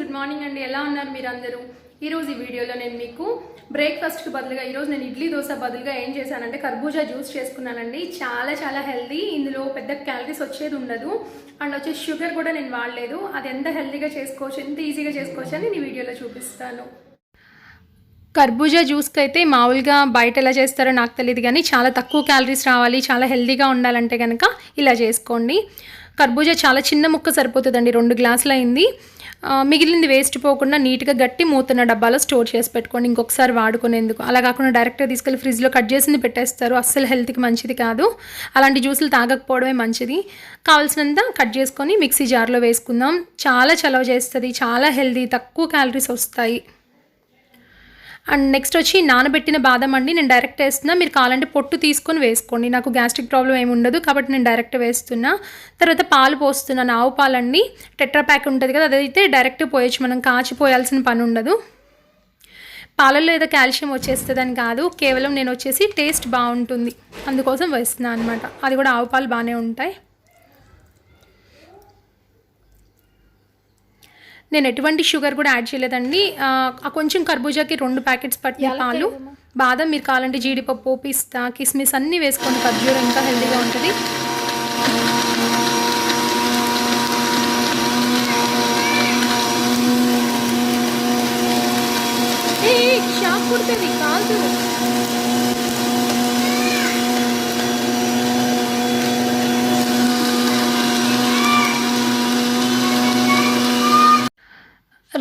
Good morning అండి. ఎలా ఉన్నారు మీరు అందరూ? ఈరోజు ఈ వీడియోలో నేను మీకు బ్రేక్ఫాస్ట్కి బదులుగా ఈరోజు నేను ఇడ్లీ దోశ బదులుగా ఏం చేశానంటే కర్బూజా జ్యూస్ చేసుకున్నానండి. చాలా హెల్దీ. ఇందులో పెద్ద క్యాలరీస్ వచ్చేది ఉండదు అండ్ వచ్చేసి షుగర్ కూడా నేను వాడలేదు. అది ఎంత హెల్దీగా చేసుకోవచ్చు, ఎంత ఈజీగా చేసుకోవచ్చు అని నేను వీడియోలో చూపిస్తాను. కర్బూజా జ్యూస్కి అయితే మామూలుగా బయట ఎలా చేస్తారో నాకు తెలియదు, కానీ చాలా తక్కువ క్యాలరీస్ రావాలి, చాలా హెల్దీగా ఉండాలంటే కనుక ఇలా చేసుకోండి. కర్బూజా చాలా చిన్న ముక్క సరిపోతుందండి, 2 గ్లాసులు అయింది. మిగిలింది వేస్ట్ పోకుండా నీట్గా గట్టి మూతున్న డబ్బాలో స్టోర్ చేసి పెట్టుకోండి, ఇంకొకసారి వాడుకునేందుకు. అలా కాకుండా డైరెక్ట్గా తీసుకెళ్ళి ఫ్రిడ్జ్లో కట్ చేసింది పెట్టేస్తారు, అస్సలు హెల్త్కి మంచిది కాదు. అలాంటి జ్యూసులు తాగకపోవడమే మంచిది. కావాల్సినంత కట్ చేసుకొని మిక్సీ జార్లో వేసుకుందాం. చాలా చలవ చేస్తుంది, చాలా హెల్తీ, తక్కువ క్యాలరీస్ వస్తాయి. అండ్ నెక్స్ట్ వచ్చి నానబెట్టిన బాదం అండి, నేను డైరెక్ట్ వేస్తున్నా. మీరు కావాలంటే పొట్టు తీసుకొని వేసుకోండి, నాకు గ్యాస్ట్రిక్ ప్రాబ్లం ఏమి ఉండదు కాబట్టి నేను డైరెక్ట్ వేస్తున్నా. తర్వాత పాలు పోస్తున్నాను, ఆవు పాలండి. టెట్రా ప్యాక్ ఉంటుంది కదా, అదైతే డైరెక్ట్ పోయచ్చు, మనం కాచిపోయాల్సిన పని ఉండదు. పాలల్లో ఏదో కాల్షియం వచ్చేస్తుంది అని కాదు, కేవలం నేను వచ్చేసి టేస్ట్ బాగుంటుంది అందుకోసం వేస్తున్నాను అనమాట. అది కూడా ఆవు పాలు బాగానే ఉంటాయి. నేను ఎటువంటి షుగర్ కూడా యాడ్ చేయలేదండి. కొంచెం కర్బూజాకి 2 ప్యాకెట్స్ పట్టిన పాలు, బాదం, మీరు కావాలంటే జీడిపప్పు, పిస్తా, కిస్మిస్ అన్నీ వేసుకొని ఖర్జూరం ఇంకా హెల్తీగా ఉంటుంది. షాక్ కుడుతుంది కాదు.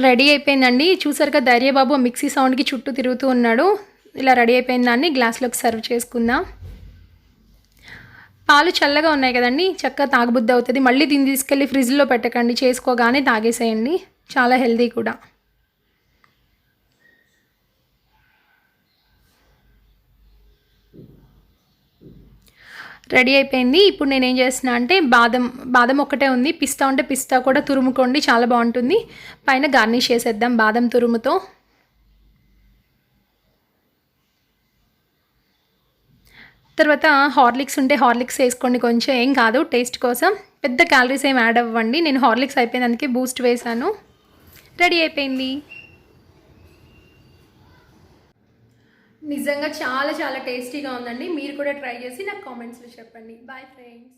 రెడీ అయిపోయిందండి. చూసారుగా ధైర్యబాబు మిక్సీ సౌండ్కి చుట్టూ తిరుగుతూ ఉన్నాడు. ఇలా రెడీ అయిపోయిన దాన్ని గ్లాస్లోకి సర్వ్ చేసుకుందాం. పాలు చల్లగా ఉన్నాయి కదండి, చక్కగా తాగబుద్ధి అవుతుంది. మళ్ళీ దీన్ని తీసుకెళ్ళి ఫ్రిడ్జ్లో పెట్టకండి, చేసుకోగానే తాగేసేయండి, చాలా హెల్తీ కూడా. రెడీ అయిపోయింది. ఇప్పుడు నేను ఏం చేస్తున్నా అంటే బాదం ఒక్కటే ఉంది, పిస్తా ఉంటే పిస్తా కూడా తురుముకోండి, చాలా బాగుంటుంది. పైన గార్నిష్ చేసేద్దాం బాదం తురుముతో. తర్వాత హార్లిక్స్ ఉంటే హార్లిక్స్ వేసుకోండి, కొంచెం ఏం కాదు, టేస్ట్ కోసం. పెద్ద క్యాలరీస్ ఏం యాడ్ అవ్వండి. నేను హార్లిక్స్ అయిపోయింది అందుకే బూస్ట్ వేసాను. రెడీ అయిపోయింది. నిజంగా చాలా టేస్టీగా ఉందండి. మీరు కూడా ట్రై చేసి నాకు కామెంట్స్లో చెప్పండి. Bye friends.